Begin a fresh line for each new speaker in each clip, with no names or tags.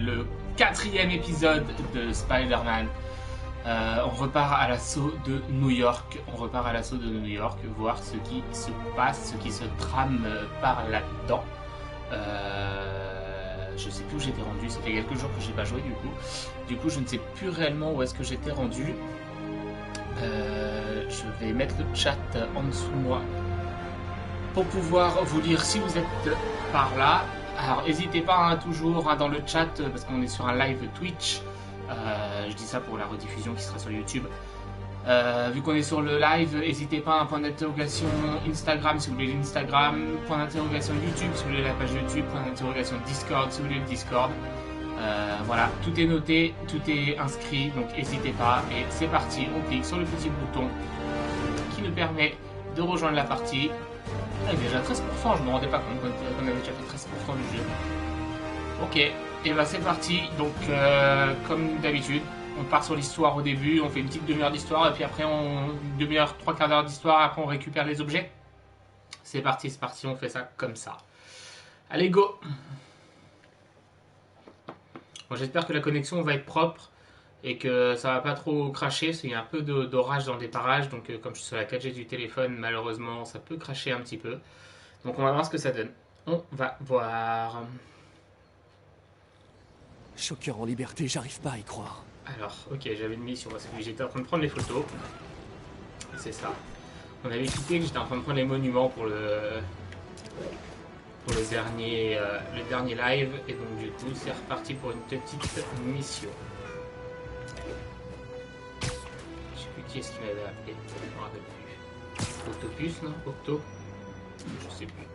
Le quatrième épisode de Spider-Man. On repart à l'assaut de New York. Voir ce qui se passe, ce qui se trame par là-dedans. Je sais plus où j'étais rendu. Ça fait quelques jours que j'ai pas joué du coup, je ne sais plus réellement où est-ce que j'étais rendu. Je vais mettre le chat en dessous de moi pour pouvoir vous lire si vous êtes par là. Alors n'hésitez pas toujours dans le chat parce qu'on est sur un live Twitch. Je dis ça pour la rediffusion qui sera sur YouTube. Vu qu'on est sur le live, n'hésitez pas à un point d'interrogation Instagram si vous voulez l'Instagram, point d'interrogation YouTube si vous voulez la page YouTube, point d'interrogation Discord si vous voulez le Discord. Voilà, tout est noté, tout est inscrit, donc n'hésitez pas. Et c'est parti, on clique sur le petit bouton qui nous permet de rejoindre la partie. Ah, déjà 13%, je me rendais pas compte qu'on avait déjà fait 13% du jeu. Ok, et bah c'est parti. Donc comme d'habitude, on part sur l'histoire au début, on fait une petite demi-heure d'histoire et puis après une demi-heure, trois quarts d'heure d'histoire, après on récupère les objets. C'est parti, on fait ça comme ça. Allez, go. Bon, j'espère que la connexion va être propre et que ça va pas trop cracher, parce qu'il y a un peu d'orage dans des parages, donc comme je suis sur la 4G du téléphone, malheureusement ça peut cracher un petit peu. Donc on va voir ce que ça donne. On va voir.
Shocker en liberté, j'arrive pas à y croire.
Alors, ok, j'avais une mission parce que j'étais en train de prendre les photos. C'est ça. On avait quitté que j'étais en train de prendre les monuments pour le dernier live, et donc du coup c'est reparti pour une petite mission. Je sais plus qui est-ce qui m'avait appelé, je me rappelle plus. Octopus, non? Octo? Je sais plus.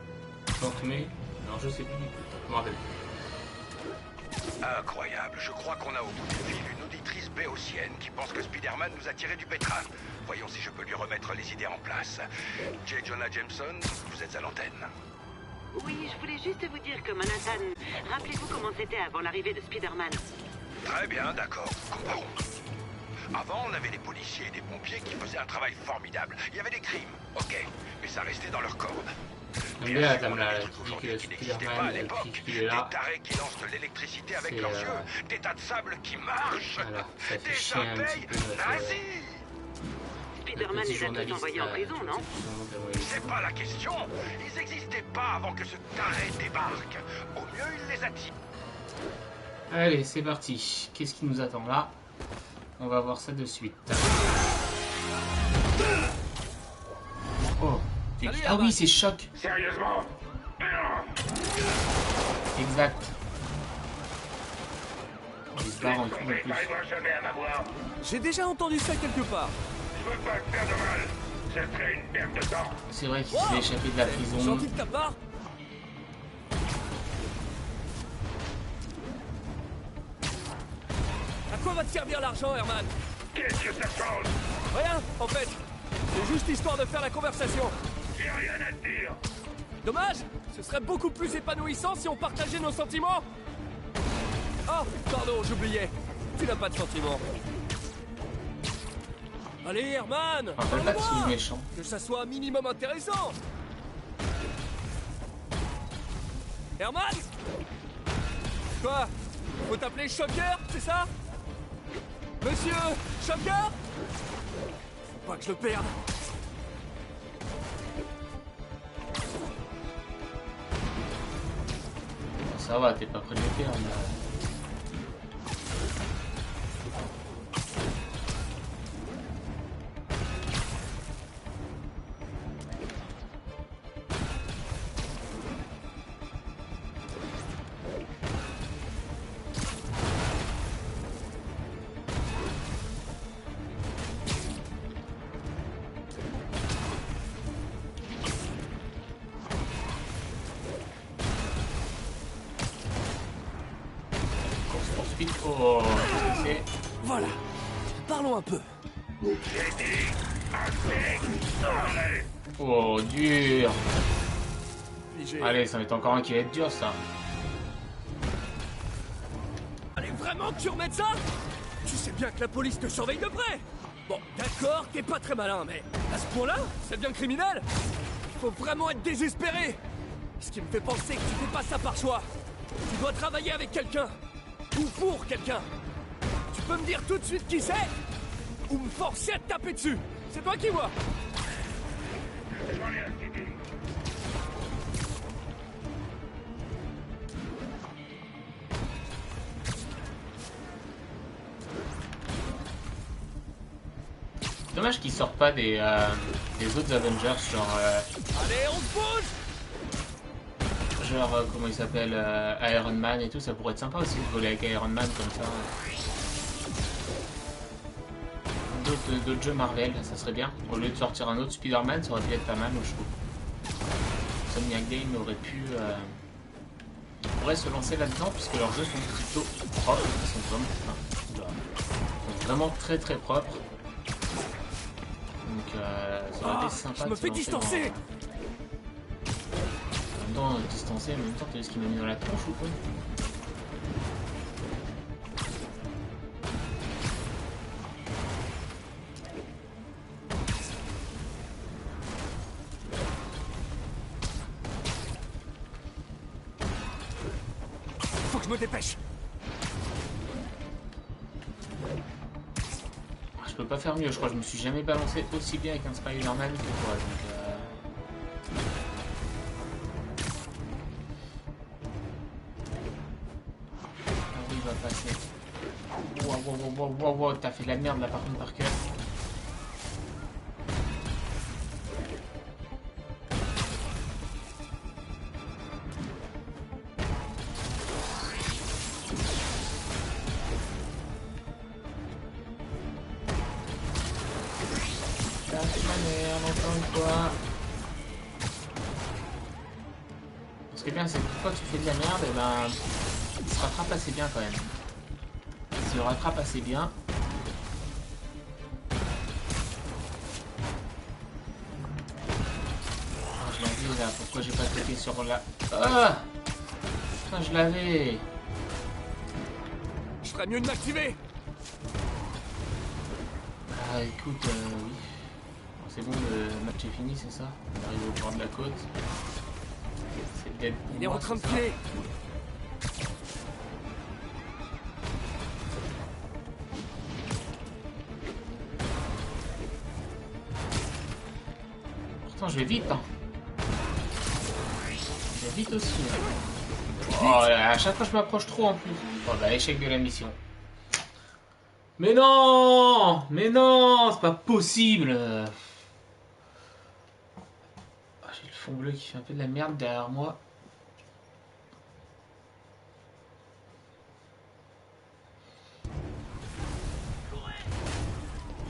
Fantomé? Non, je sais plus du tout. Je me rappelle plus.
Incroyable, je crois qu'on a au bout du fil une auditrice béotienne qui pense que Spider-Man nous a tiré du pétrin. Voyons si je peux lui remettre les idées en place. J. Jonah Jameson, vous êtes à l'antenne.
Oui, je voulais juste vous dire que Manhattan, rappelez-vous comment c'était avant l'arrivée de Spider-Man.
Très bien, d'accord, comparons. Avant, on avait des policiers et des pompiers qui faisaient un travail formidable. Il y avait des crimes, ok, mais ça restait dans leur corde.
Bien sûr, on a des trucs aujourd'hui qui n'existaient pas à l'époque.
Des tarés qui lancent de l'électricité avec leurs yeux, des tas de sable qui marchent,
voilà,
des abeilles nazies.
Spider-Man les a tous envoyés en prison, non?
C'est pas la question. Ils n'existaient pas avant que ce taré débarque. Au mieux, il les attire.
Allez, c'est parti. Qu'est-ce qui nous attend là? On va voir ça de suite. Oh. Ah oui, c'est Choc.
Sérieusement?
Exact. Il se barre en plus.
J'ai déjà entendu ça quelque part.
Je veux pas te faire de mal. Ça serait une perte de temps.
C'est vrai qu'il s'est échappé de la prison.
Gentil de ta part. À quoi va te servir l'argent, Herman?
Qu'est-ce que ça change?
Rien, en fait. C'est juste histoire de faire la conversation.
J'ai rien à te dire.
Dommage. Ce serait beaucoup plus épanouissant si on partageait nos sentiments. Oh, pardon, j'oubliais. Tu n'as pas de sentiments. Allez, Herman,
On rappelle pas que c'est méchant.
que ça soit un minimum intéressant. Herman? Quoi? Faut t'appeler Shocker, c'est ça? Monsieur Shocker? Faut pas que je le perde.
Ça va, t'es pas près de le perdre. Oh, c'est...
Voilà. Parlons un peu.
Oh, dur.
Figé.
Allez, ça va être encore un qui va être dur, ça.
Allez, vraiment que tu remettes ça? Tu sais bien que la police te surveille de près. Bon, d'accord, t'es pas très malin, mais à ce point-là, c'est bien criminel. Faut vraiment être désespéré. Ce qui me fait penser que tu fais pas ça par choix. Tu dois travailler avec quelqu'un. Ou pour quelqu'un. Tu peux me dire tout de suite qui c'est? Ou me forcer à te taper dessus? C'est toi qui vois.
Dommage qu'ils sortent pas des autres Avengers, genre...
Allez, on se bouge!
Genre, comment il s'appelle, Iron Man et tout, ça pourrait être sympa aussi de voler avec Iron Man comme ça. D'autres jeux Marvel, ça serait bien. Au lieu de sortir un autre Spider-Man, ça aurait pu être pas mal, je trouve. Insomniac Game aurait pu... pourrait se lancer là-dedans, puisque leurs jeux sont plutôt propres. Ils sont vraiment très très propres. Donc ça aurait été sympa.
Je me fais distancer!
Distancé, en même temps, t'as vu ce qu'il m'a mis dans la tronche ou quoi?
Faut que je me dépêche!
Je peux pas faire mieux, je crois que je me suis jamais balancé aussi bien avec un Spider-Man que toi, donc passer. Wow, t'as fait de la merde là par contre par cœur. T'as fait de la merde encore une fois. Ce qui est bien c'est que quand tu fais de la merde, et ben il se rattrape assez bien quand même. Il se rattrape assez bien. Oh, je l'avais là, pourquoi j'ai pas cliqué sur la... Ah putain, je l'avais.
Je ferais mieux de m'activer.
Ah écoute, oui. Bon, c'est bon, le match est fini, c'est ça? On arrive au bord de la côte. C'est dead pour
Il est
moi,
en train de
ça.
filer.
Pourtant je vais vite, hein. Je vais vite aussi. Hein. Oh là, à chaque fois je m'approche trop en plus. Oh bah échec de la mission. Mais non! Mais non! C'est pas possible! Ah, j'ai le fond bleu qui fait un peu de la merde derrière moi.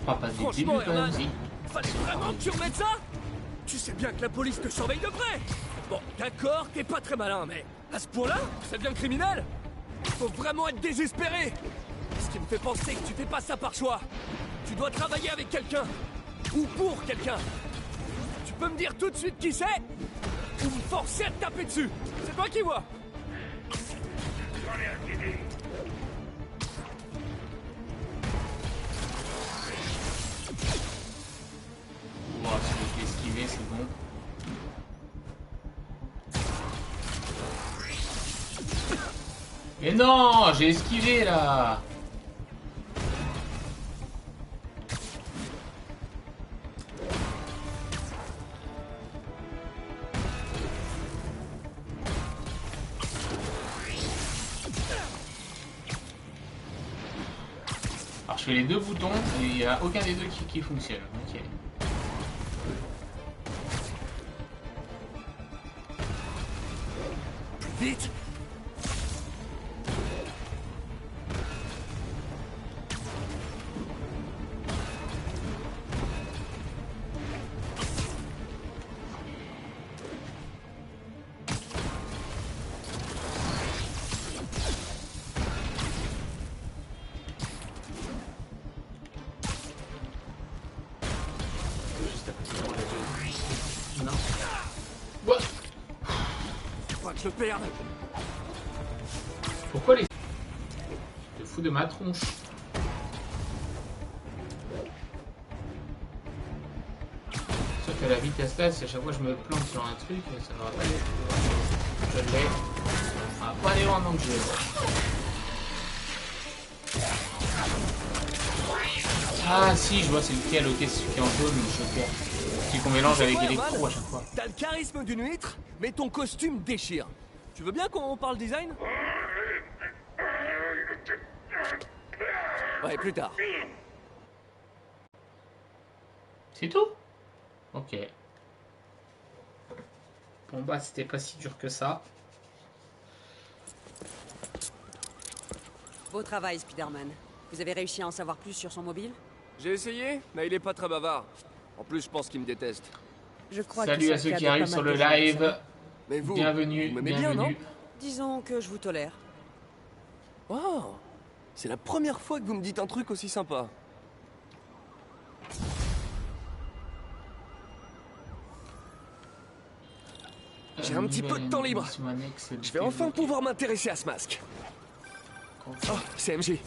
Ah, pas dès le début quand même, si.
Fallait vraiment que tu remettes ça? Tu sais bien que la police te surveille de près. Bon, d'accord, t'es pas très malin, mais à ce point-là, ça devient criminel. Faut vraiment être désespéré. Ce qui me fait penser que tu fais pas ça par choix. Tu dois travailler avec quelqu'un. Ou pour quelqu'un. Tu peux me dire tout de suite qui c'est? Ou me forcer à te taper dessus. C'est toi qui vois.
Bon, si je peux esquiver, c'est bon. Mais non, j'ai esquivé là. Alors je fais les deux boutons et il n'y a aucun des deux qui fonctionne. Ok.
Vite.
Juste à côté de la... Non. What?
Faut pas que je le perde.
Pourquoi les... Je te fous de ma tronche. Sauf que la vitesse là, si à chaque fois je me plante sur un truc, ça va pas aller. Je l'ai. Ça va pas aller loin non que je l'ai. Ah si, je vois c'est lequel, ok, c'est celui qui est en jaune, le Joker. Celui qu'on mélange avec Electro à chaque fois.
T'as le charisme d'une huître, mais ton costume déchire. Tu veux bien qu'on parle design? Ouais, plus tard.
C'est tout? Ok. Bon bah c'était pas si dur que ça.
Beau travail, Spider-Man. Vous avez réussi à en savoir plus sur son mobile?
J'ai essayé, mais il est pas très bavard. En plus, je pense qu'il me déteste.
Je crois
Salut à ceux qui arrivent sur le live.
Mais vous,
Bienvenue,
vous m'aimez bien, non?
bienvenue.
Disons que je vous tolère.
Wow, c'est la première fois que vous me dites un truc aussi sympa. J'ai un petit peu de temps libre. Je vais enfin pouvoir m'intéresser à ce masque. Oh, c'est MJ.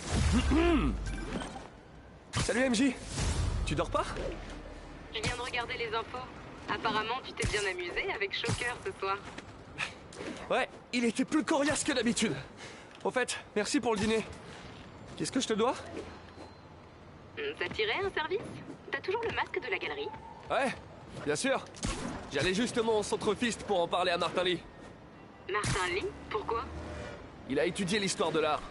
Salut MJ. Tu dors pas?
Je viens de regarder les infos. Apparemment, tu t'es bien amusé avec Shocker ce soir.
Ouais, il était plus coriace que d'habitude. Au fait, merci pour le dîner. Qu'est-ce que je te dois?
Ça tirait un service? T'as toujours le masque de la galerie?
Ouais, bien sûr. J'allais justement au centre-fist pour en parler à Martin Lee.
Martin Lee? Pourquoi?
Il a étudié l'histoire de l'art.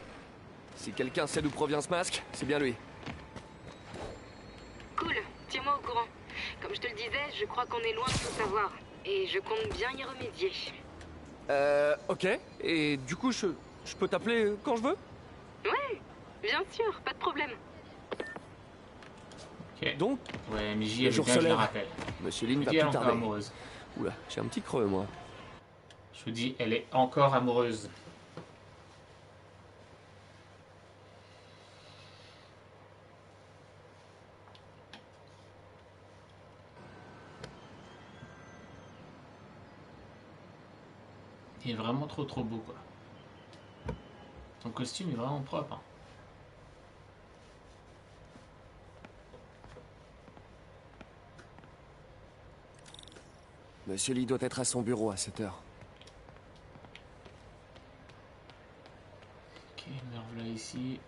Si quelqu'un sait d'où provient ce masque, c'est bien lui.
Cool, tiens-moi au courant. Comme je te le disais, je crois qu'on est loin de tout savoir. Et je compte bien y remédier.
Ok. Et du coup, je peux t'appeler quand je veux?
Ouais, bien sûr, pas de problème.
Ok.
Donc,
Ouais, MJ,
le
elle
jour
vient,
se
je le
lève.
rappelle.
Monsieur Lin
Je
va
dis, elle est
plus
encore
tarder.
amoureuse.
Oula, j'ai un petit creux, moi.
Je vous dis, elle est encore amoureuse. Il est vraiment trop beau quoi. Son costume est vraiment propre. Hein.
Monsieur Lee doit être à son bureau à 7 heure.
Ok, me revoilà ici.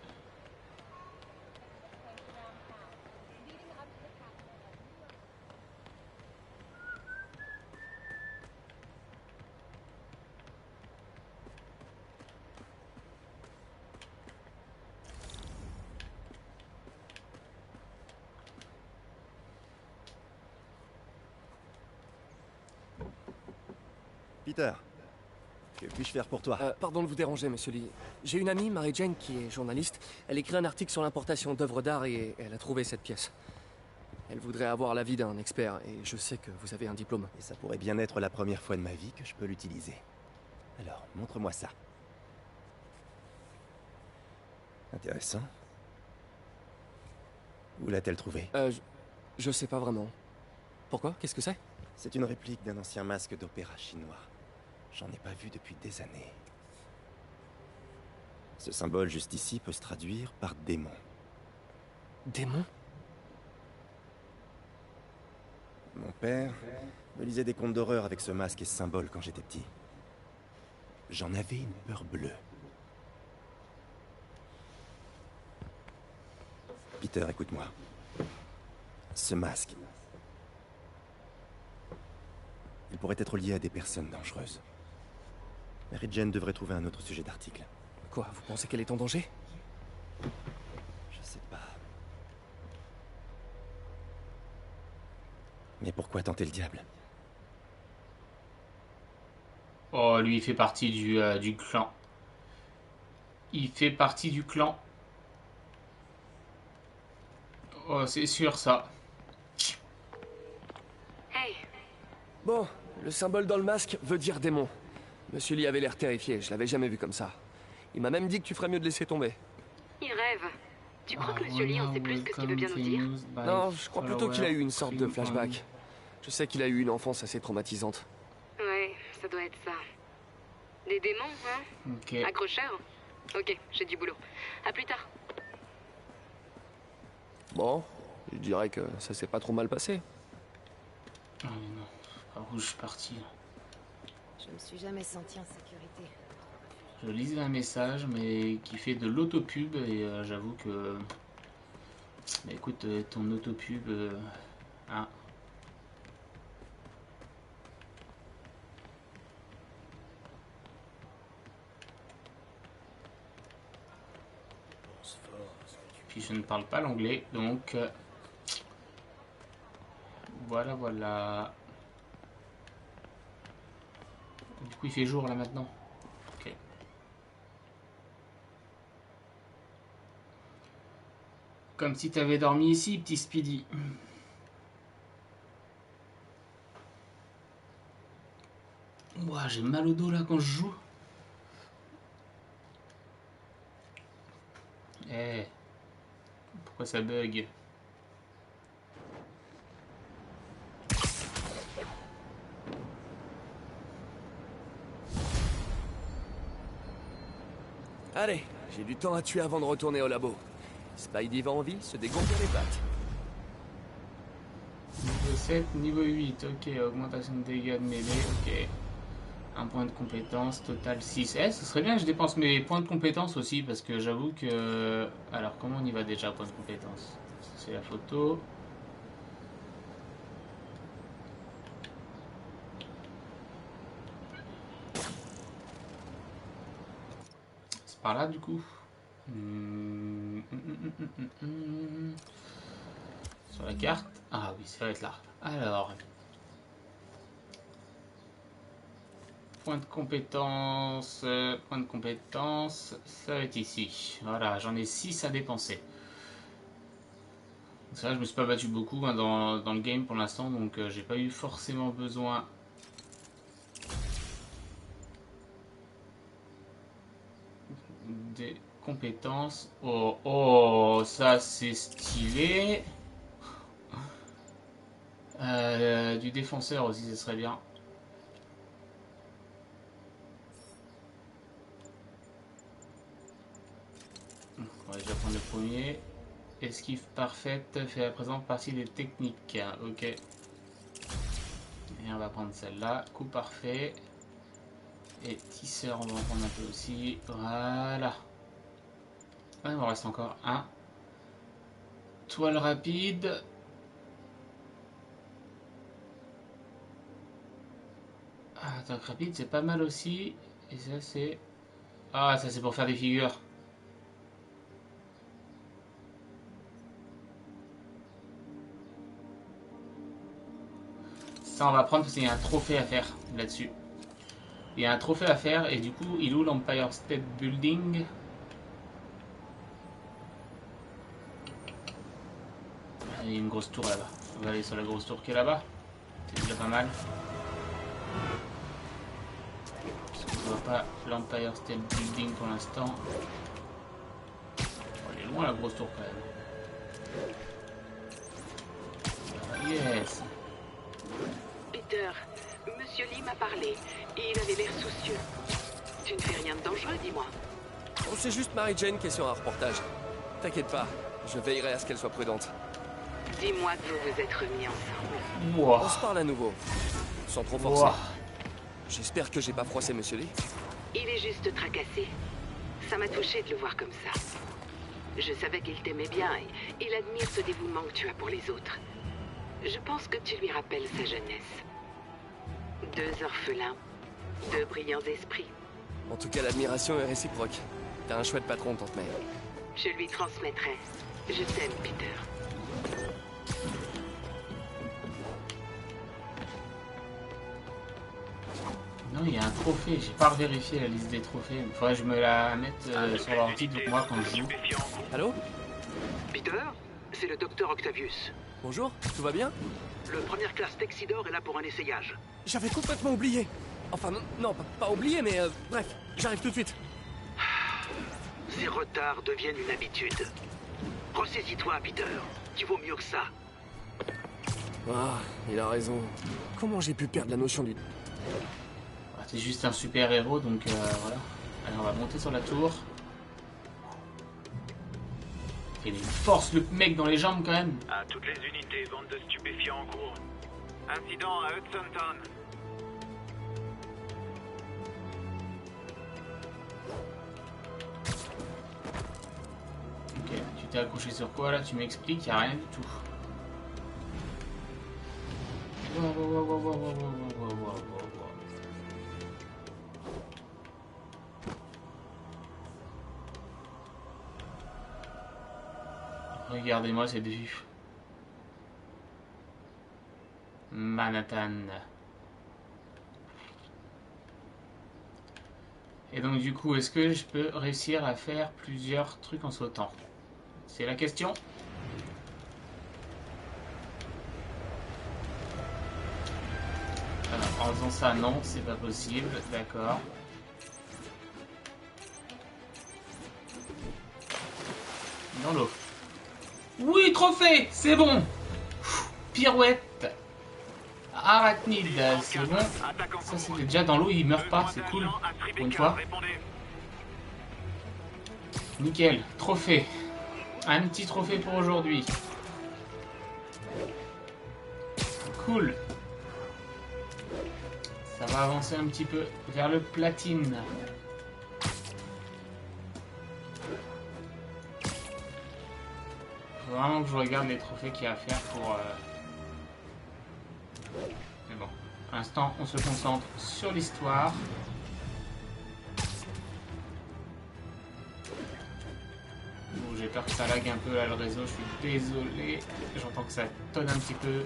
Peter, que puis-je faire pour toi?
Pardon de vous déranger, monsieur Lee. J'ai une amie, Mary Jane, qui est journaliste. Elle écrit un article sur l'importation d'œuvres d'art et elle a trouvé cette pièce. Elle voudrait avoir l'avis d'un expert et je sais que vous avez un diplôme.
Et ça pourrait bien être la première fois de ma vie que je peux l'utiliser. Alors, montre-moi ça. Intéressant. Où l'a-t-elle trouvé?
Je sais pas vraiment. Pourquoi? Qu'est-ce que c'est?
C'est une réplique d'un ancien masque d'opéra chinois. J'en ai pas vu depuis des années. Ce symbole juste ici peut se traduire par démon.
Démon?
Mon père me lisait des contes d'horreur avec ce masque et ce symbole quand j'étais petit. J'en avais une peur bleue. Peter, écoute-moi. Ce masque, il pourrait être lié à des personnes dangereuses. Mary Jane devrait trouver un autre sujet d'article.
Quoi, vous pensez qu'elle est en danger?
Je sais pas. Mais pourquoi tenter le diable?
Oh, lui, il fait partie du clan. Il fait partie du clan. Oh, c'est sûr, ça.
Hey,
Bon, le symbole dans le masque veut dire démon. Monsieur Lee avait l'air terrifié, je l'avais jamais vu comme ça. Il m'a même dit que tu ferais mieux de laisser tomber.
il rêve. Tu crois que Monsieur Lee en sait plus que ce qu'il veut bien nous dire?
Non, je crois plutôt qu'il a eu une sorte de flashback. Je sais qu'il a eu une enfance assez traumatisante.
Ouais, ça doit être ça. Des démons, hein?
Ok.
Accrocheur? Ok, j'ai du boulot. À plus tard.
Bon, je dirais que ça s'est pas trop mal passé.
Oh non, par où je suis parti là.
Je me suis jamais sentie en sécurité.
Je lisais un message, mais qui fait de l'autopub, et j'avoue que Bah écoute, ton autopub... hein. Puis je ne parle pas l'anglais, donc... voilà, voilà. Du coup, il fait jour là maintenant. Ok. Comme si t'avais dormi ici, petit Speedy. Ouah, j'ai mal au dos là quand je joue. Eh, pourquoi ça bug?
Allez, j'ai du temps à tuer avant de retourner au labo. Spidey va en ville se dégonfler les pattes.
Niveau 7, niveau 8, ok, augmentation de dégâts de mêlée, ok. Un point de compétence, total 6. Eh, ce serait bien que je dépense mes points de compétence aussi, parce que j'avoue que... Alors, comment on y va déjà, point de compétence? C'est la photo. C'est par là, du coup. Sur la carte. Ah oui, ça va être là. Alors... point de compétence, ça va être ici. Voilà, j'en ai 6 à dépenser. Ça, je me suis pas battu beaucoup hein, dans le game pour l'instant, donc j'ai pas eu forcément besoin des compétences. Oh, oh, ça c'est stylé. Du défenseur aussi, ce serait bien. On va déjà prendre le premier. Esquive parfaite fait à présent partie des techniques. Ok. Et on va prendre celle-là. Coup parfait. Et tisseur, on va en prendre un peu aussi. Voilà. Ah, il m'en reste encore un. Toile rapide. Ah, attaque rapide, c'est pas mal aussi. Et ça, c'est... Ah, ça, c'est pour faire des figures. Ça, on va prendre parce qu'il y a un trophée à faire là-dessus. Il y a un trophée à faire et du coup, il est où l'Empire State Building? Il y a une grosse tour là-bas. On va aller sur la grosse tour qui est là-bas. C'est déjà pas mal. Parce qu'on ne voit pas l'Empire State Building pour l'instant. Oh, elle est loin la grosse tour quand même. Yes.
Peter, Monsieur Lee m'a parlé et il avait l'air soucieux. Tu ne fais rien de dangereux, dis-moi.
Oh, c'est juste Mary Jane qui est sur un reportage. T'inquiète pas, je veillerai à ce qu'elle soit prudente.
Dis-moi que vous vous êtes remis ensemble.
Wow.
On se parle à nouveau, sans trop forcer.
Wow.
J'espère que j'ai pas froissé Monsieur Lee.
Il est juste tracassé. Ça m'a touché de le voir comme ça. Je savais qu'il t'aimait bien et il admire ce dévouement que tu as pour les autres. Je pense que tu lui rappelles sa jeunesse. 2 orphelins, 2 brillants esprits.
En tout cas, l'admiration est réciproque. T'as un chouette patron, Tante May.
Je lui transmettrai. Je t'aime, Peter.
Non, il y a un trophée. J'ai pas vérifié la liste des trophées. Il faudrait que je me la mette sur l'ordi de moi quand je joue.
Allô?
Peter, c'est le docteur Octavius.
Bonjour, tout va bien?
Le première classe Texidor est là pour un essayage.
J'avais complètement oublié. Enfin, non, pas oublié, mais bref, j'arrive tout de suite.
Ces retards deviennent une habitude. Ressaisis-toi, Peter. Tu vaux mieux que ça.
Ah, il a raison. Comment j'ai pu perdre la notion du...
Ah, c'est juste un super héros, donc voilà. Allez, on va monter sur la tour. Il a une force, le mec, dans les jambes quand même.
À toutes les unités, vente de stupéfiants en cours. Incident à Hudson Town.
Ok, tu t'es accroché sur quoi là? Tu m'expliques, y a rien du tout. Wow, wow, wow, wow, wow, wow, wow, wow, wow, wow. Regardez-moi cette vue. Manhattan. Et donc du coup, est-ce que je peux réussir à faire plusieurs trucs en sautant? C'est la question. Alors, en faisant ça, non, c'est pas possible. D'accord. Dans l'eau. Oui, trophée, c'est bon. Pirouette. Arachnide, c'est bon. Ça, c'est déjà dans l'eau, il meurt pas, c'est cool. Pour une fois. Nickel, trophée. Un petit trophée pour aujourd'hui. Cool. Ça va avancer un petit peu vers le platine. Faut vraiment que je regarde les trophées qu'il y a à faire pour... Mais bon, pour l'instant, on se concentre sur l'histoire. Bon, j'ai peur que ça lag un peu là le réseau, je suis désolé. J'entends que ça tonne un petit peu.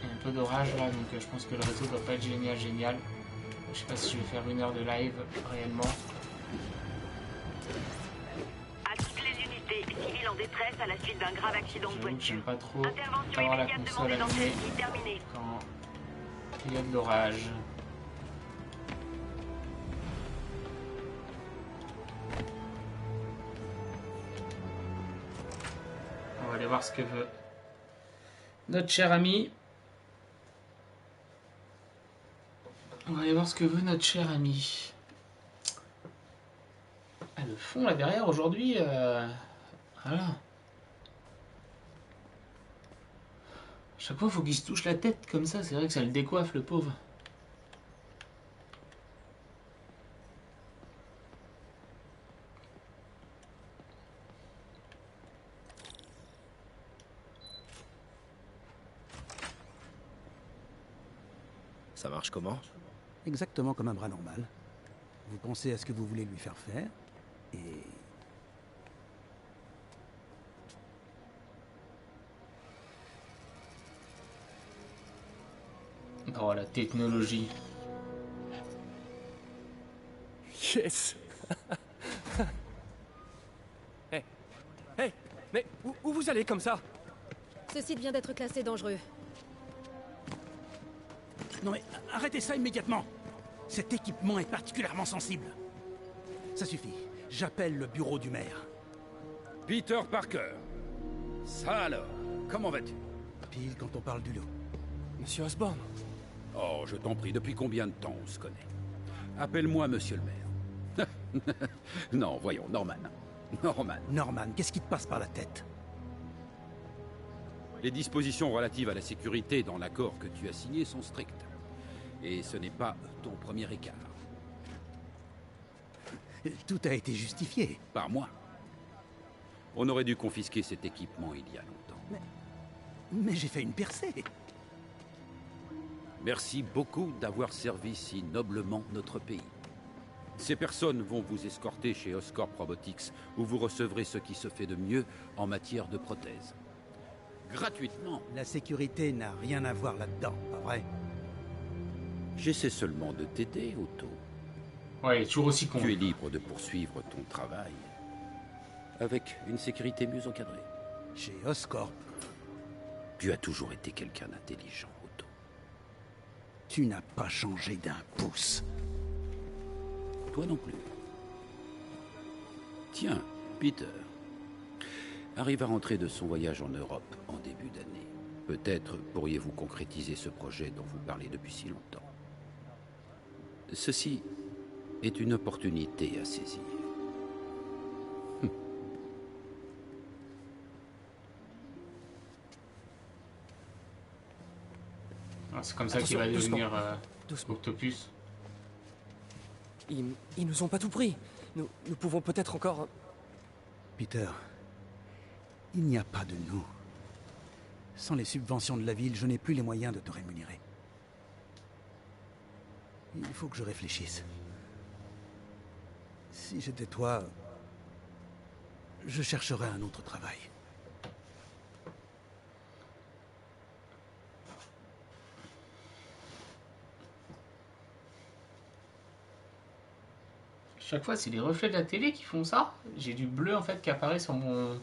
Il y a un peu d'orage là, donc je pense que le réseau doit pas être génial. Je sais pas si je vais faire 1 heure de live réellement.
À toutes les unités, civils en détresse à la suite d'un grave accident de voiture.
J'aime pas trop
Intervention
avoir la
immédiate
console
demandée dans
allumée
celle-ci, terminée.
quand il y a de l'orage. On va aller voir ce que veut notre cher ami. On va aller voir ce que veut notre cher ami. Ah, le fond là derrière aujourd'hui, voilà. Chaque fois, il faut qu'il se touche la tête comme ça. C'est vrai que ça le décoiffe, le pauvre.
Ça marche comment?
Exactement comme un bras normal. Vous pensez à ce que vous voulez lui faire faire, et...
Oh, la technologie.
Yes. Hey, hey, mais où vous allez comme ça?
Ce site vient d'être classé dangereux.
Non mais, arrêtez ça immédiatement! Cet équipement est particulièrement sensible. Ça suffit. J'appelle le bureau du maire.
Peter Parker. Ça alors, comment vas-tu?
Pile quand on parle du lot.
Monsieur Osborn.
Oh, je t'en prie, depuis combien de temps on se connaît? Appelle-moi monsieur le maire. Non, voyons, Norman.
Norman, qu'est-ce qui te passe par la tête?
Les dispositions relatives à la sécurité dans l'accord que tu as signé sont strictes. Et ce n'est pas ton premier écart.
Tout a été justifié.
Par moi. On aurait dû confisquer cet équipement il y a longtemps.
Mais j'ai fait une percée.
Merci beaucoup d'avoir servi si noblement notre pays. Ces personnes vont vous escorter chez Oscorp Robotics, où vous recevrez ce qui se fait de mieux en matière de prothèses. Gratuitement.
La sécurité n'a rien à voir là-dedans, pas vrai?
J'essaie seulement de t'aider, Otto.
Ouais, toujours aussi con.
Tu es libre de poursuivre ton travail avec une sécurité mieux encadrée.
Chez Oscorp.
Tu as toujours été quelqu'un d'intelligent, Otto.
Tu n'as pas changé d'un pouce.
Toi non plus. Tiens, Peter arrive à rentrer de son voyage en Europe en début d'année. Peut-être pourriez-vous concrétiser ce projet dont vous parlez depuis si longtemps. Ceci est une opportunité à saisir.
Ah, c'est comme ça qu'il va devenir Octopus.
Ils nous ont pas tout pris. Nous pouvons peut-être encore...
Peter, Il n'y a pas de nous. Sans les subventions de la ville, je n'ai plus les moyens de te rémunérer. Il faut que je réfléchisse. Si j'étais toi, je chercherais un autre travail.
Chaque fois, c'est les reflets de la télé qui font ça. J'ai du bleu en fait qui apparaît sur mon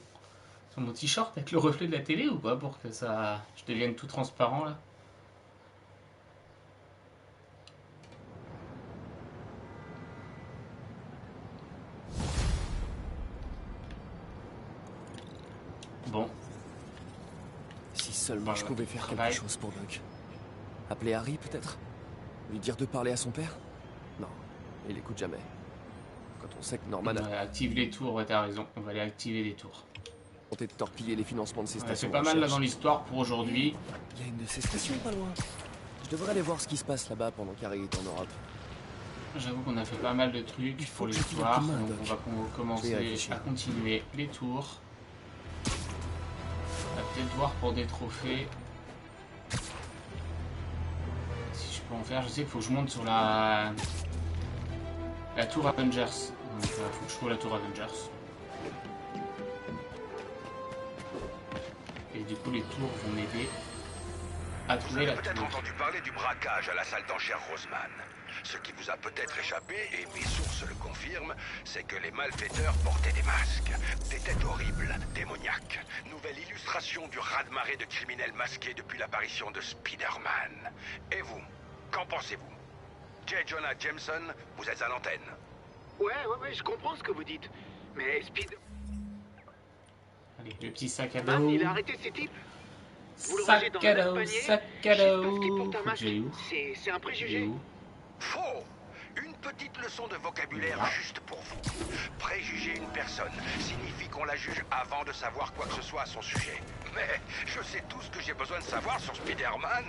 t-shirt avec le reflet de la télé ou pas pour que ça je devienne tout transparent là. Bon.
Si seulement je pouvais faire quelque chose pour Doc. Appeler Harry peut-être? Lui dire de parler à son père? Non, il écoute jamais. Quand on sait que Norman a...
Active les tours, ouais t'as raison, on va aller activer les tours.
tenté de torpiller les financements de ces stations.
C'est pas mal là dans l'histoire pour aujourd'hui.
Il y a une de ces stations pas loin. Je devrais aller voir ce qui se passe là-bas pendant qu'Harry est en Europe.
J'avoue qu'on a fait pas mal de trucs pour l'histoire, donc on va commencer à continuer les tours. On va peut-être voir pour des trophées. Si je peux en faire, je sais qu'il faut que je monte sur la tour Avengers. Donc il faut que je trouve la tour Avengers. Et du coup les tours vont m'aider à trouver la tour.
Vous avez peut-être entendu parler du braquage à la salle d'enchères Roseman. Ce qui vous a peut-être échappé, et mes sources le confirment, c'est que les malfaiteurs portaient des masques. Des têtes horribles, démoniaques. Nouvelle illustration du raz-de-marée de criminels masqués depuis l'apparition de Spider-Man. Et vous, qu'en pensez-vous? J. Jonah Jameson, vous êtes à l'antenne.
Ouais, je comprends ce que vous dites. Mais
Allez, le petit sac à dos.
Man, il a arrêté ces types. Vous le
Sac
rangez dans
à
le
dos,
même panier,
sac à
juste
dos.
parce qu'il porte un masque.
J'ai où?
C'est un préjugé.
Faux! Une petite leçon de vocabulaire juste pour vous. Préjuger une personne signifie qu'on la juge avant de savoir quoi que ce soit à son sujet. Mais je sais tout ce que j'ai besoin de savoir sur Spider-Man.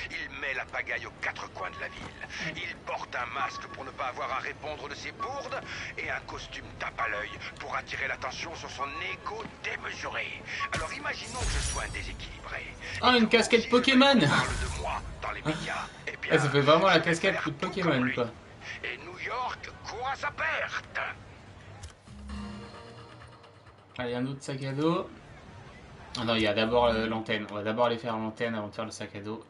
Il met la pagaille aux quatre coins de la ville. Il porte un masque pour ne pas avoir à répondre de ses bourdes et un costume tape à l'œil pour attirer l'attention sur son ego démesuré. Alors imaginons que je sois un déséquilibré.
Ah, une casquette Pokémon!
De moi dans les médias. Eh bien,
ça fait vraiment la casquette de Pokémon quoi.
Et New York court à sa perte.
Allez, un autre sac à dos. Ah non, il y a d'abord l'antenne. On va d'abord aller faire l'antenne avant de faire le sac à dos.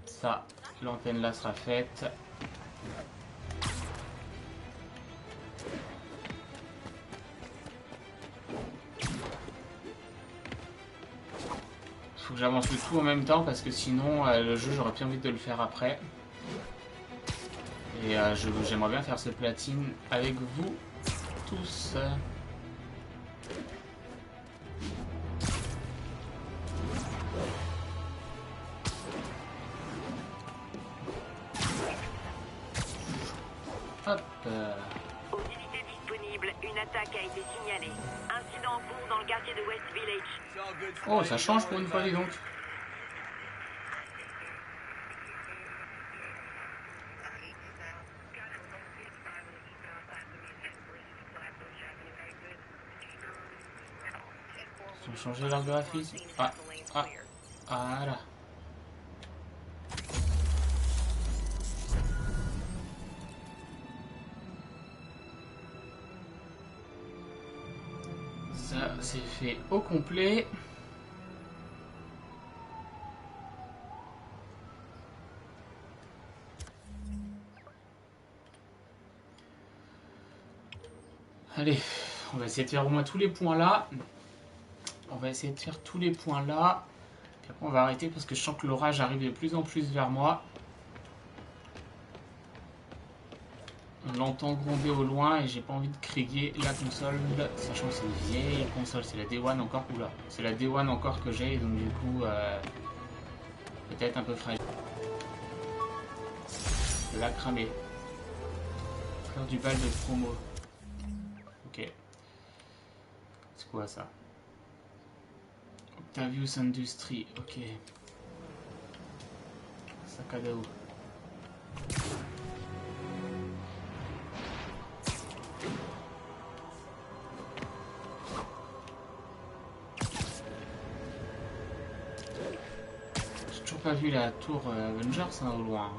Ça, l'antenne là sera faite. Faut que j'avance le tout en même temps parce que sinon le jeu j'aurais plus envie de le faire après. Et j'aimerais bien faire ce platine avec vous tous. Hop.
Aux unités disponibles, une attaque a été signalée. Incident en cours dans le quartier de West Village.
Oh, ça change pour une fois, dis donc. Ils ont changé leur graphisme. Voilà. Ça, c'est fait au complet. Allez, on va essayer de faire au moins tous les points là. On va essayer de faire tous les points là. Puis après on va arrêter parce que je sens que l'orage arrive de plus en plus vers moi. On l'entend gronder au loin et j'ai pas envie de crier la console, sachant que c'est une vieille console, c'est la Day One encore. Oula, c'est la Day One encore que j'ai, donc du coup peut-être un peu fragile. La cramer. Faire du bal de promo. Ok. C'est quoi ça? Octavius Industries, ok. Sac à dos. pas vu la tour Avengers hein, au loin.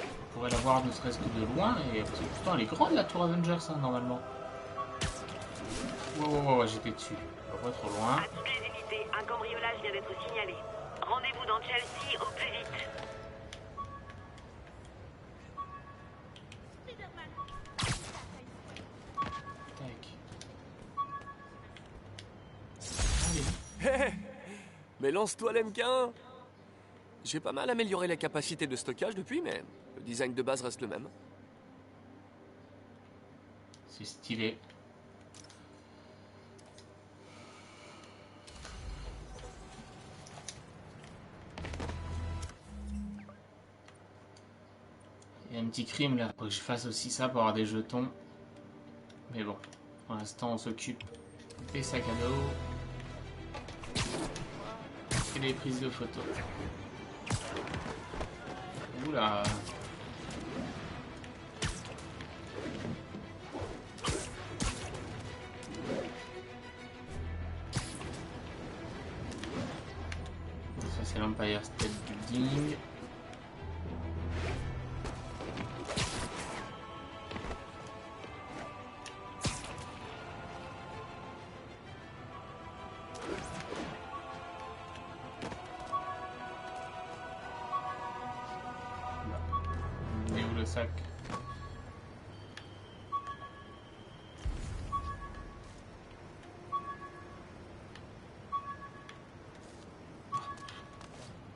On pourrait la voir ne serait-ce que de loin. Et pourtant, elle est grande la tour Avengers hein, normalement. Wow, j'étais dessus. Pas trop loin.
À toutes les unités, un cambriolage vient d'être signalé. Rendez-vous dans Chelsea au plus vite.
Hé, mais lance-toi l'MK1. J'ai pas mal amélioré la capacité de stockage depuis, mais le design de base reste le même.
C'est stylé. Il y a un petit crime là. Faut que je fasse aussi ça pour avoir des jetons. Mais bon, pour l'instant on s'occupe des sacs à dos. Et des prises de photos. Oula. Ça c'est l'Empire State Building. Sac.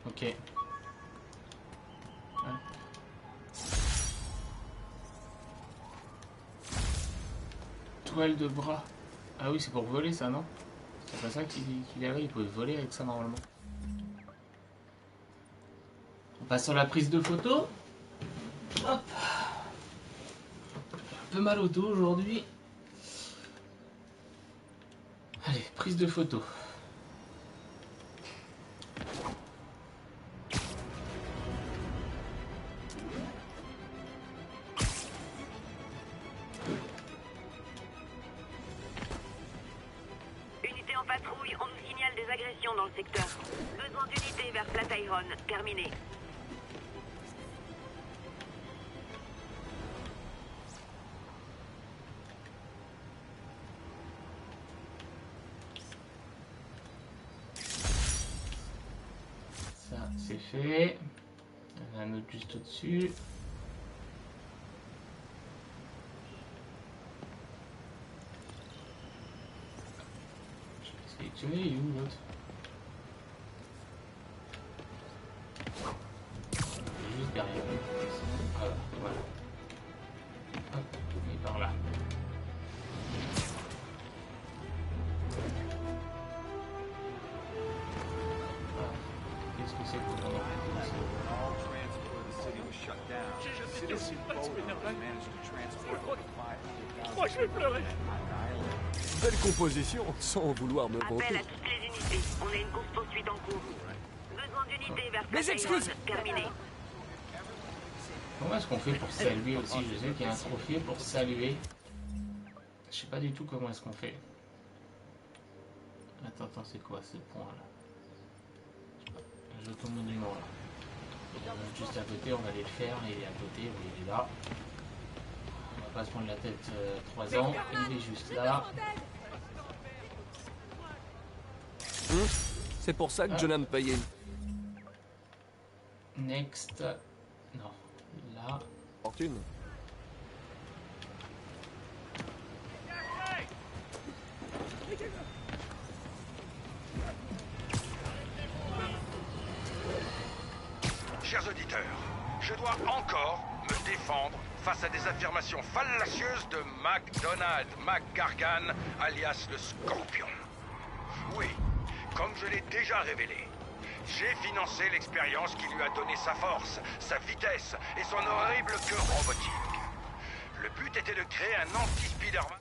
Ok. Toile de bras. Ah oui, c'est pour voler ça, non? C'est pas ça qu'il avait, il pouvait voler avec ça normalement. On passe sur la prise de photo. Hop. Un peu mal au dos aujourd'hui. Allez, prise de photo.
Unité en patrouille, on nous signale des agressions dans le secteur. Besoin d'unité vers Flatiron. Terminé.
C'est fait. Il y en a un autre juste au-dessus. Je vais tuer, il est où l'autre? Il est juste derrière. Ah, voilà. Hop, il est par là. Qu'est-ce que c'est que pour
Oh, je vais pleurer.
Belle composition, sans vouloir me vanter.
Appel à toutes les unités. On a une course-poursuite en cours. Besoin d'unité vers
Mes excuses.
Terminé.
Comment est-ce qu'on fait pour saluer aussi? Je sais qu'il y a un trophée pour saluer. Je sais pas du tout comment est-ce qu'on fait. Attends, c'est quoi ce point là? Un jeton monument là. Juste à côté, on va aller le faire. Il est à côté, oui, il est là. On va pas se prendre la tête 3 ans. Il est juste là.
C'est pour ça que je n'aime payer.
Next. Non. Là.
Fortune.
Chers auditeurs, je dois encore me défendre face à des affirmations fallacieuses de MacDonald McGargan, alias le Scorpion. Oui, comme je l'ai déjà révélé, j'ai financé l'expérience qui lui a donné sa force, sa vitesse et son horrible cœur robotique. Le but était de créer un anti-Spider-Man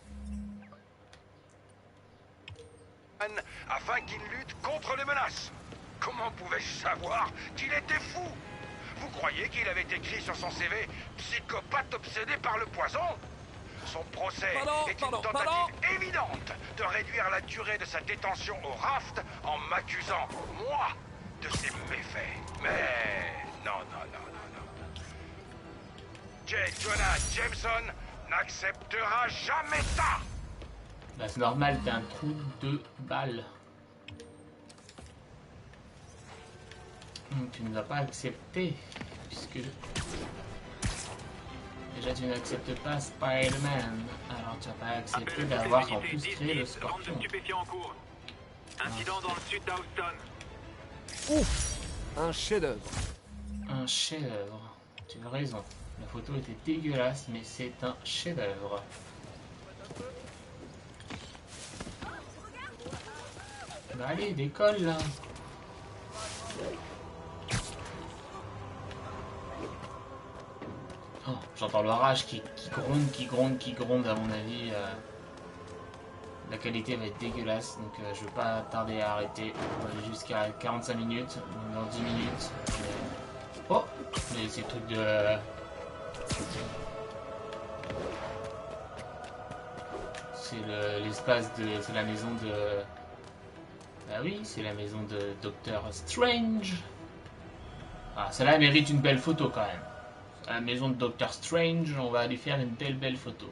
afin qu'il lutte contre les menaces. Comment pouvais-je savoir qu'il était fou? Vous croyez qu'il avait écrit sur son CV « Psychopathe obsédé par le poison » Son procès est une tentative évidente de réduire la durée de sa détention au raft en m'accusant, moi, de ses méfaits. Mais non. J. Jonah Jameson n'acceptera jamais ça.
Bah, c'est normal, t'as un trou de balle. Tu ne vas pas accepter, puisque... Déjà, tu n'acceptes pas Spider-Man, alors tu vas pas accepter d'avoir en plus créé le Scorpion.
Incident dans le sud d'Houston.
Ouf! Un chef-d'œuvre.
Un chef-d'œuvre. Tu as raison. La photo était dégueulasse, mais c'est un chef-d'œuvre. Bah allez, décolle là. Oh, j'entends l'orage qui gronde à mon avis. La qualité va être dégueulasse, donc je vais pas tarder à arrêter. On va aller jusqu'à 45 minutes, dans 10 minutes. Oh, mais ces trucs de... C'est l'espace de... C'est la maison de... Bah oui, c'est la maison de Doctor Strange. Ah, celle-là mérite une belle photo quand même. À la maison de Doctor Strange, on va aller faire une belle photo.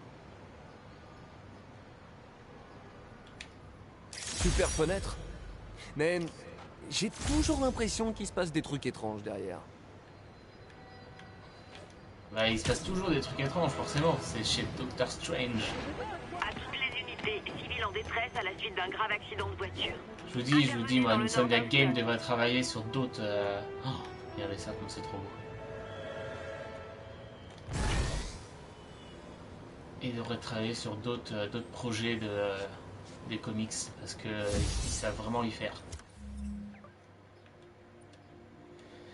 Super fenêtre. Mais j'ai toujours l'impression qu'il se passe des trucs étranges derrière.
Bah, il se passe toujours des trucs étranges, forcément. C'est chez Doctor Strange.
À toutes les unités civiles en détresse à la suite d'un grave accident de voiture.
Je vous dis, moi, Insomniac Games devrait travailler sur d'autres... Oh, regardez ça, comme c'est trop beau. Il devrait travailler sur d'autres projets des comics, parce que ils savent vraiment y faire.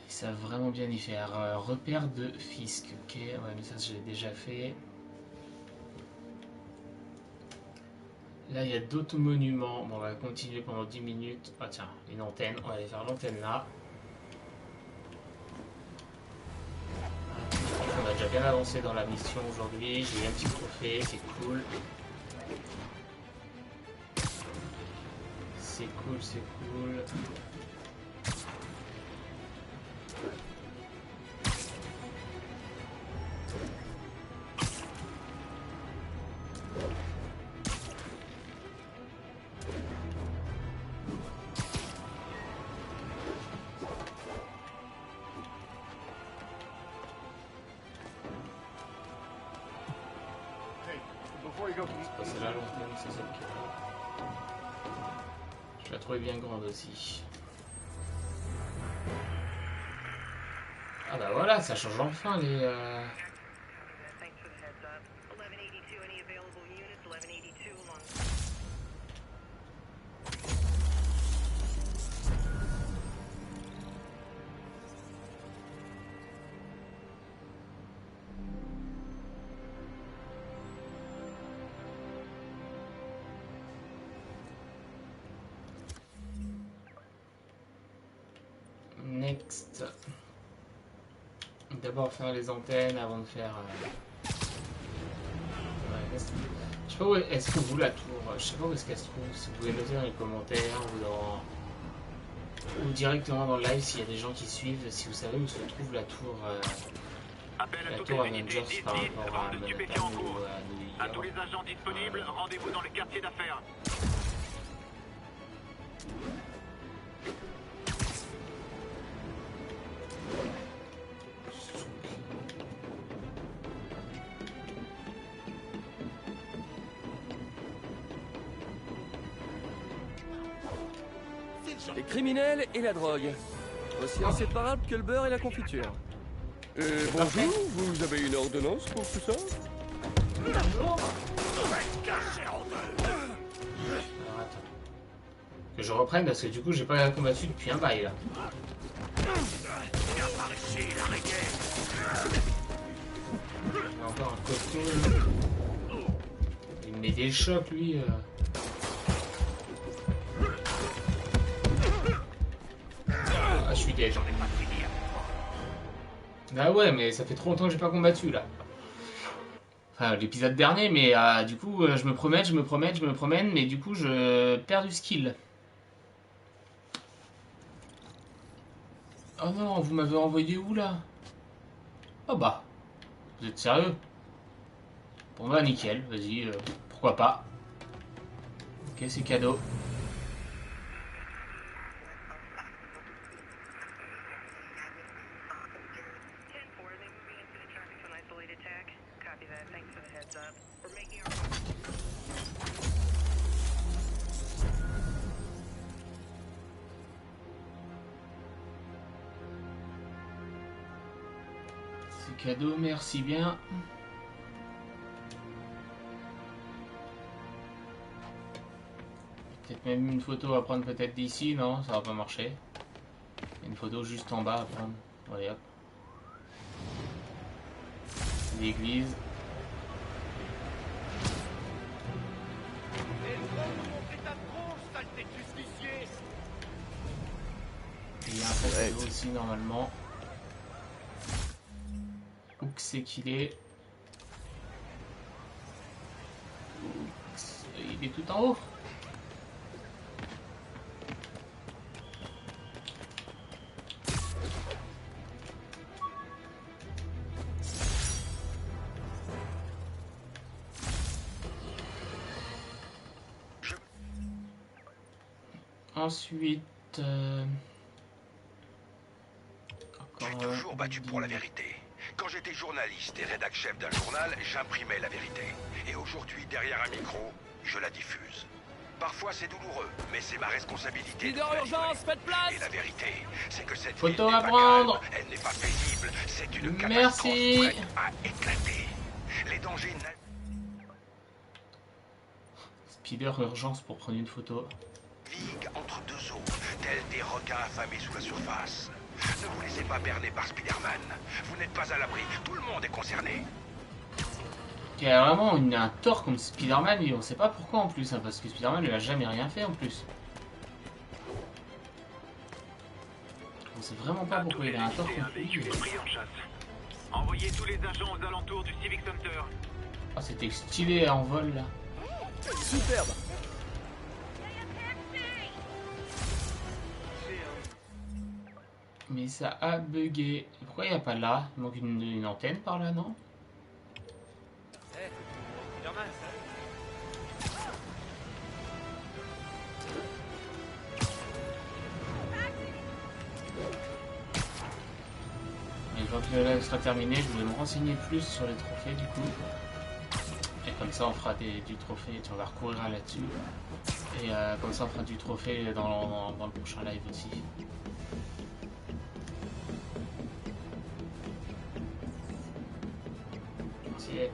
Ils savent vraiment bien y faire. Repère de Fisk, ok, ouais, mais ça je l'ai déjà fait. Là, il y a d'autres monuments. Bon, on va continuer pendant 10 minutes. Ah tiens, une antenne. On va aller faire l'antenne là. On a déjà bien avancé dans la mission aujourd'hui. J'ai eu un petit trophée, c'est cool. C'est cool. C'est là l'antenne, c'est celle qui est là. Je la trouvais bien grande aussi. Ah bah voilà, ça change enfin les... Next. D'abord faire les antennes avant de faire... Ouais, je sais pas où est-ce que vous la tour. Je sais pas où est-ce qu'elle se trouve. Si vous pouvez noter dans les commentaires ou directement dans le live s'il y a des gens qui suivent. Si vous savez où se trouve la tour... la tour Avengers par rapport à Manhattan ou à New York.
À tous les agents disponibles, rendez-vous dans le quartier d'affaires.
Les criminels et la drogue. Aussi inséparables que le beurre et la confiture.
Bonjour, vous avez une ordonnance pour tout ça?
Alors attends. Que je reprenne parce que du coup j'ai pas combattu depuis un bail là. Il a encore un costaud. Il me met des chocs lui. Ah, je suis dead. J'en ai pas de finir. Bah ouais, mais ça fait trop longtemps que j'ai pas combattu là. Enfin, l'épisode dernier, mais du coup, je me promène, mais du coup, je perds du skill. Oh non, vous m'avez envoyé où là? Oh bah, vous êtes sérieux? Bon bah nickel, vas-y, pourquoi pas. Ok, c'est cadeau. C'est cadeau, merci bien. Peut-être même une photo à prendre peut-être d'ici, non, ça va pas marcher. Une photo juste en bas à prendre. Allez hop. L'église. Il y a un photo aussi normalement. Où que c'est qu'il est? Il est tout en haut. Ensuite,
j'ai toujours battu pour la vérité. Quand j'étais journaliste et rédac-chef d'un journal, j'imprimais la vérité. Et aujourd'hui, derrière un micro, je la diffuse. Parfois c'est douloureux, mais c'est ma responsabilité.
Leader urgence, faites place!
Et la vérité, c'est que cette
photo à prendre.
Calme, elle n'est pas paisible, c'est une
merci.
Catastrophe prête à éclater. Les dangers...
Spider urgence pour prendre une photo.
Vigue entre deux eaux, tels des requins affamés sous la surface. Ne vous laissez pas berner par Spider-Man. Vous n'êtes pas à l'abri, tout le monde est concerné.
Il y a vraiment un tort comme Spider-Man et on sait pas pourquoi en plus, hein, parce que Spider-Man lui a jamais rien fait en plus. On sait vraiment pas pourquoi il a un tort comme lui.
Envoyez tous les agents aux alentours du Civic Center.
Ah, c'était stylé en vol là.
Superbe.
Mais ça a bugué. Pourquoi il n'y a pas là? Il manque une antenne par là, non? Et quand le live sera terminé, je voulais me renseigner plus sur les trophées du coup. Et comme ça on fera du trophée, on va recourir là-dessus. Et comme ça on fera du trophée dans le prochain live aussi.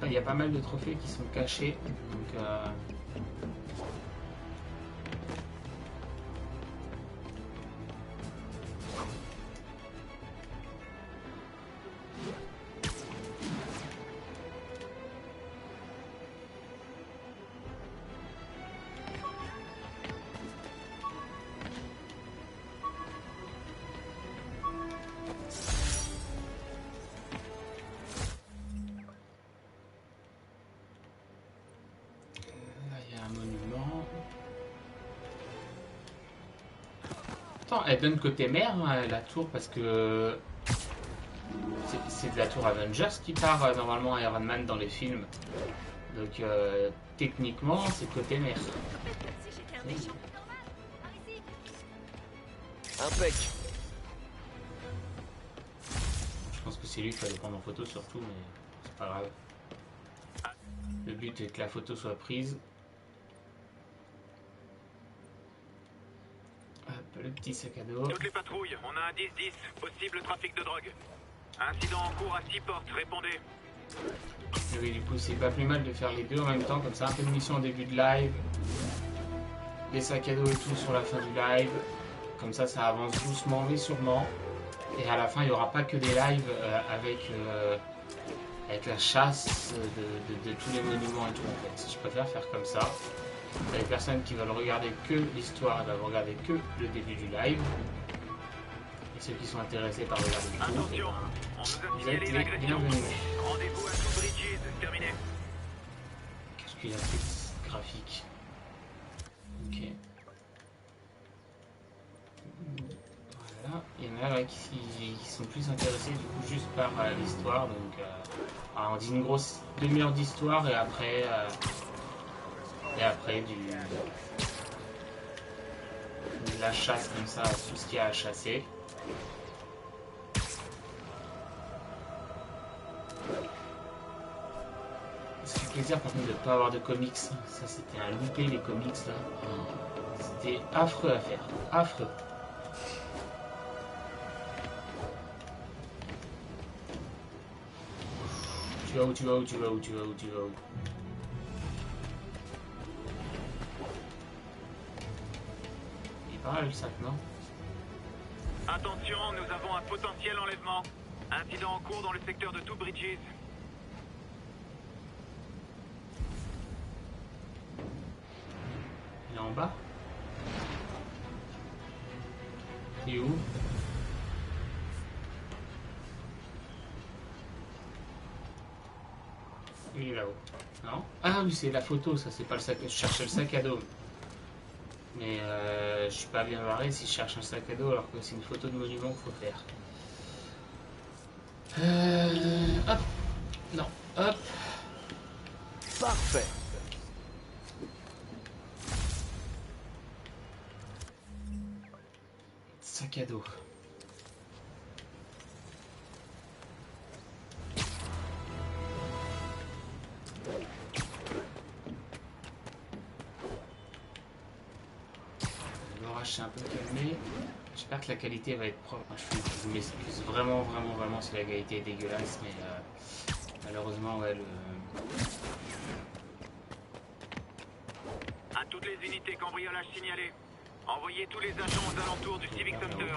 Il y a pas mal de trophées qui sont cachés, donc elle donne côté mer, hein, la tour, parce que c'est de la tour Avengers qui part normalement à Iron Man dans les films. Donc techniquement, c'est côté mer.
Impec.
Je pense que c'est lui qu'il fallait prendre en photo surtout, mais c'est pas grave. Le but est que la photo soit prise. Hop, le petit sac à dos.
Toutes les patrouilles, on a un 10-10, possible trafic de drogue. Incident en cours à 6 portes, répondez.
Oui, du coup, c'est pas plus mal de faire les deux en même temps, comme ça, un peu de mission au début de live. Les sacs à dos et tout sur la fin du live. Comme ça, ça avance doucement mais sûrement. Et à la fin, il n'y aura pas que des lives avec la chasse de tous les monuments et tout, en fait. Je préfère faire comme ça. Les personnes qui veulent regarder que l'histoire doivent regarder que le début du live. Et ceux qui sont intéressés par regarder le
Attention, on nous a signalé une agression. Rendez-vous à Two Bridges, terminé.
Qu'est-ce qu'il a fait graphique? Ok. Voilà, il y en a là vrai qu'ils sont plus intéressés du coup juste par l'histoire. Donc on dit une grosse demi-heure d'histoire et après de la chasse comme ça, tout ce qu'il y a à chasser. Ça fait plaisir par contre de ne pas avoir de comics. Ça c'était un loupé les comics là. C'était affreux à faire. Affreux. Tu vas où, tu vas où, tu vas où, tu vas où, tu vas où? Il est pas mal le sac, non?
Attention, nous avons un potentiel enlèvement. Incident en cours dans le secteur de Two Bridges.
Il est en bas? Il est où? Il est là-haut. Non? Ah oui, c'est la photo, ça, c'est pas le sac. Je cherchais le sac à dos. Mais je suis pas bien barré si je cherche un sac à dos alors que c'est une photo de monument qu'il faut faire. Hop. Non. Hop.
Parfait.
Sac à dos. L'orage s'est un peu calmé. J'espère que la qualité va être propre. Je m'excuse vraiment si la qualité est dégueulasse, mais malheureusement, ouais,
À toutes les unités cambriolage signalées. Envoyez tous les agents aux alentours du Civic Center.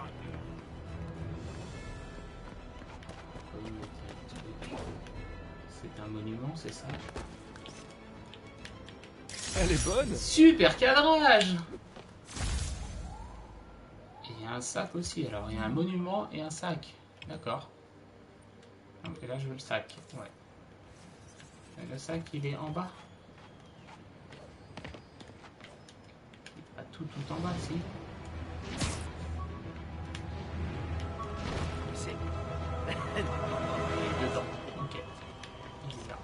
C'est un monument, c'est ça?
Elle est bonne.
Super cadrage! Et il y a un sac aussi, alors il y a un monument et un sac. D'accord. Et là je veux le sac, ouais. Et le sac il est en bas? Pas tout en bas, si.
C'est...
Il est dedans, ok. Il est là.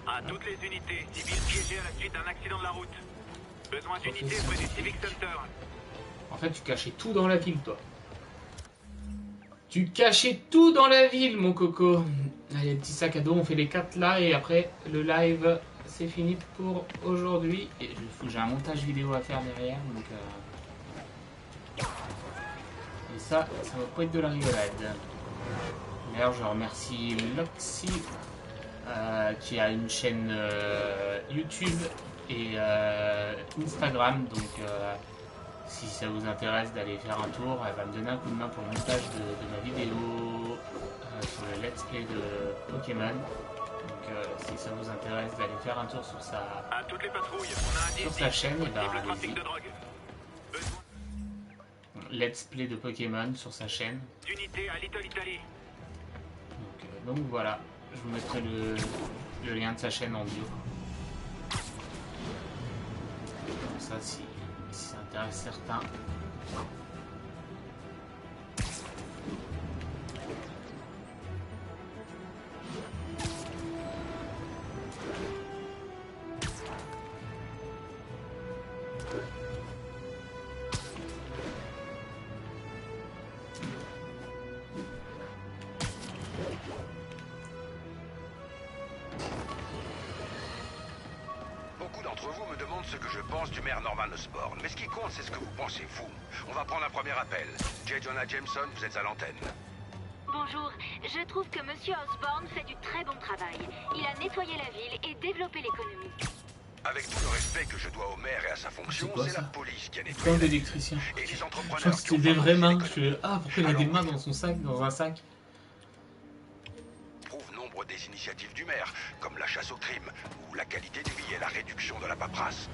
À toutes les unités, civils piégés à la suite d'un accident de la route. Besoin d'unités près du Civic Center.
En fait, tu cachais tout dans la ville, toi. Tu cachais tout dans la ville, mon coco. Allez, petit sac à dos, on fait les 4 là et après le live, c'est fini pour aujourd'hui. Et j'ai un montage vidéo à faire derrière, donc. Et ça va pas être de la rigolade. D'ailleurs, je remercie Loxy qui a une chaîne YouTube et Instagram, donc si ça vous intéresse d'aller faire un tour, elle va me donner un coup de main pour le montage de ma vidéo sur le let's play de Pokémon. Donc si ça vous intéresse d'aller faire un tour sur sa chaîne, et ben allez-y. Let's play de Pokémon sur sa chaîne. Donc voilà, je vous mettrai le lien de sa chaîne en bio. Comme ça, si ça intéresse certains.
Beaucoup d'entre vous me demandent ce que je pense du maire Norman Osborn, mais ce qui compte, c'est ce que vous pensez, vous. On va prendre un premier appel. J. Jonah Jameson, vous êtes à l'antenne.
Bonjour, je trouve que Monsieur Osborn fait du très bon travail. Il a nettoyé la ville et développé l'économie.
Avec tout le respect que je dois au maire et à sa fonction, c'est la police qui a nettoyé
Comme
la ville.
l'électricien.
Et les
Je crois
entrepreneurs
que c'était des vraies mains. Je fais, ah, pourquoi il y a des mains dans son sac, dans un sac?
prouve nombre des les initiatives du maire, comme la chasse au crime, ou la qualité de vie et la réduction de la paperasse.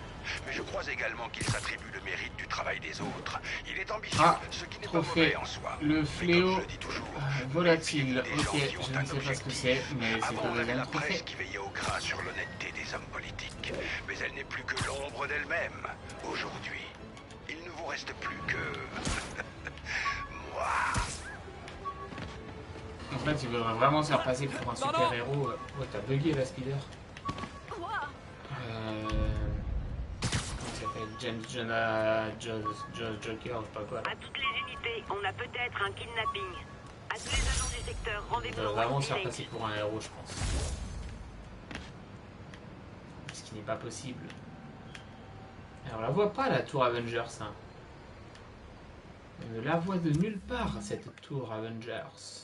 Mais je crois également qu'il s'attribue le mérite du travail des autres. Il est ambitieux, ce qui n'est pas mauvais en soi.
Le fléau volatile. Ok, je ne sais pas ce que c'est, mais c'est
Avant, on avait
un
la
trophée.
presse qui veillait au grain sur l'honnêteté des hommes politiques. Mais elle n'est plus que l'ombre d'elle-même. Aujourd'hui, il ne vous reste plus que... moi.
En fait, il voudrait vraiment se faire passer pour un super héros. Ouais, t'as bugué la Spider. Comment il s'appelle? James Joker, je sais pas quoi.
À toutes les unités, on a peut-être un kidnapping. À tous les agents du secteur,
Il
rendez-vous
va
dans
vraiment
West
se faire
Village.
passer pour un héros, je pense. Ce qui n'est pas possible. Alors, on la voit pas, la tour Avengers. Hein. On ne la voit de nulle part, cette tour Avengers.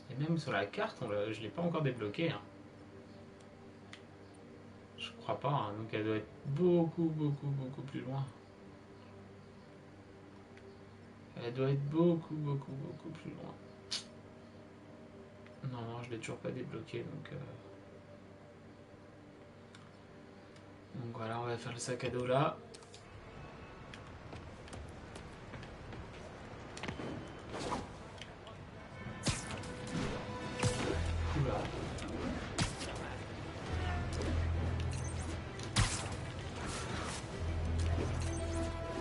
Et même sur la carte, je ne l'ai pas encore débloquée. Hein. Je crois pas, hein. Donc elle doit être beaucoup plus loin. Elle doit être beaucoup plus loin. Non, je l'ai toujours pas débloquée, donc voilà, on va faire le sac à dos là. Oula.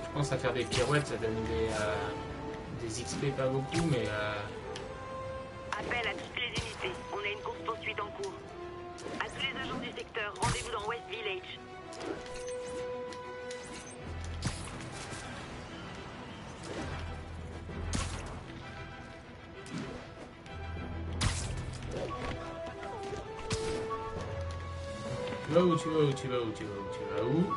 Je pense à faire des pirouettes, ça donne des XP, pas beaucoup, mais
Appel à toutes les unités. On a une course-poursuite en cours. À tous les agents du secteur, rendez-vous dans West Village.
tu vas où, tu vas où, tu vas où, tu vas où, tu vas où?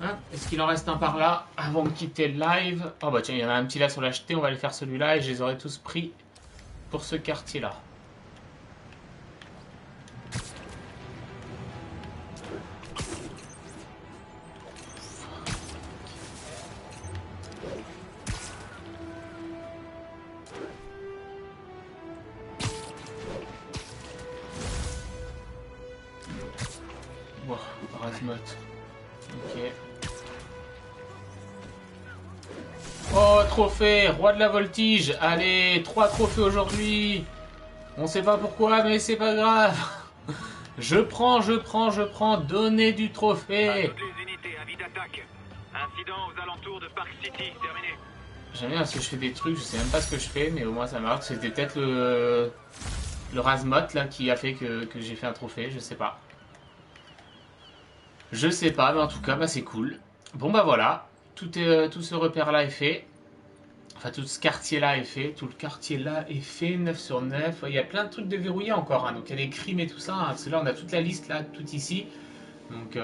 Ah, est-ce qu'il en reste un par là avant de quitter le live? Oh bah tiens, il y en a un petit là sur l'acheter, on va aller faire celui-là et je les aurai tous pris pour ce quartier-là. Wow, Razmoth. Ok. Oh, trophée, roi de la voltige. Allez, 3 trophées aujourd'hui. On sait pas pourquoi, mais c'est pas grave. Je prends. Donnez du trophée.
À toutes les unités, avis d'attaque. Incident aux alentours de Park City, terminé.
J'aime bien parce que je fais des trucs, je sais même pas ce que je fais, mais au moins ça marche. C'était peut-être le Razmoth là qui a fait que j'ai fait un trophée, je sais pas. Je sais pas, mais en tout cas, bah, c'est cool. Bon bah voilà, tout ce repère-là est fait. Enfin, tout ce quartier-là est fait. Tout le quartier-là est fait, 9 sur 9. Il y a plein de trucs déverrouillés encore. Hein. Donc il y a des crimes et tout ça. Hein. Parce que là, on a toute la liste, là, tout ici. Donc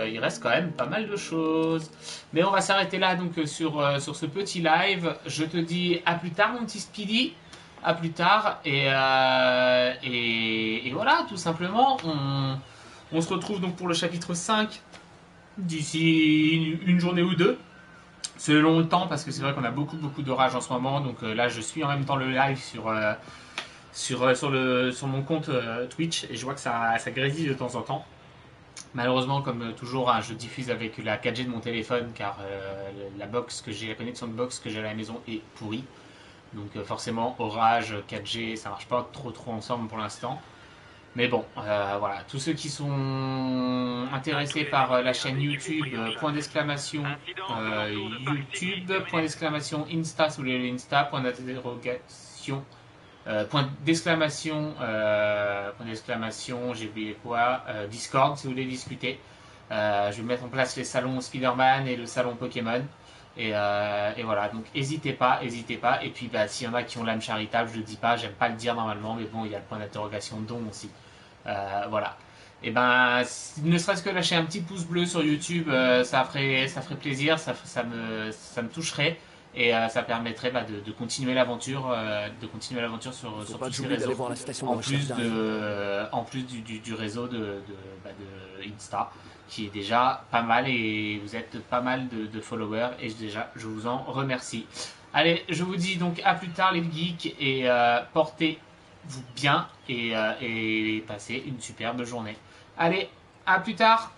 il reste quand même pas mal de choses. Mais on va s'arrêter là donc sur ce petit live. Je te dis à plus tard, mon petit Speedy. À plus tard. Et voilà, tout simplement. On se retrouve donc pour le chapitre 5 d'ici une journée ou deux. Selon le temps, parce que c'est vrai qu'on a beaucoup d'orage en ce moment. Donc là, je suis en même temps le live sur mon compte Twitch. Et je vois que ça grésille de temps en temps. Malheureusement, comme toujours, hein, je diffuse avec la 4G de mon téléphone car la connexion de box que j'ai à la maison est pourrie. Donc forcément, orage, 4G, ça marche pas trop ensemble pour l'instant. Mais bon, voilà, tous ceux qui sont intéressés par la chaîne YouTube, point d'exclamation YouTube, point d'exclamation Insta, si vous voulez l'Insta, point d'interrogation, point d'exclamation, j'ai oublié quoi, Discord, si vous voulez discuter. Je vais mettre en place les salons Spider-Man et le salon Pokémon. Et voilà, donc n'hésitez pas. Et puis bah, s'il y en a qui ont l'âme charitable, je le dis pas, j'aime pas le dire normalement, mais bon, il y a le point d'interrogation don aussi. Voilà. Et ben, ne serait-ce que lâcher un petit pouce bleu sur YouTube, ça ferait plaisir, ça me toucherait. Et ça permettrait bah, de continuer l'aventure, sur tous ces réseaux.
Voir la station
En plus du réseau de Insta, qui est déjà pas mal et vous êtes pas mal de followers et déjà je vous en remercie. Allez, je vous dis donc à plus tard les geeks et portez-vous bien et passez une superbe journée. Allez, à plus tard.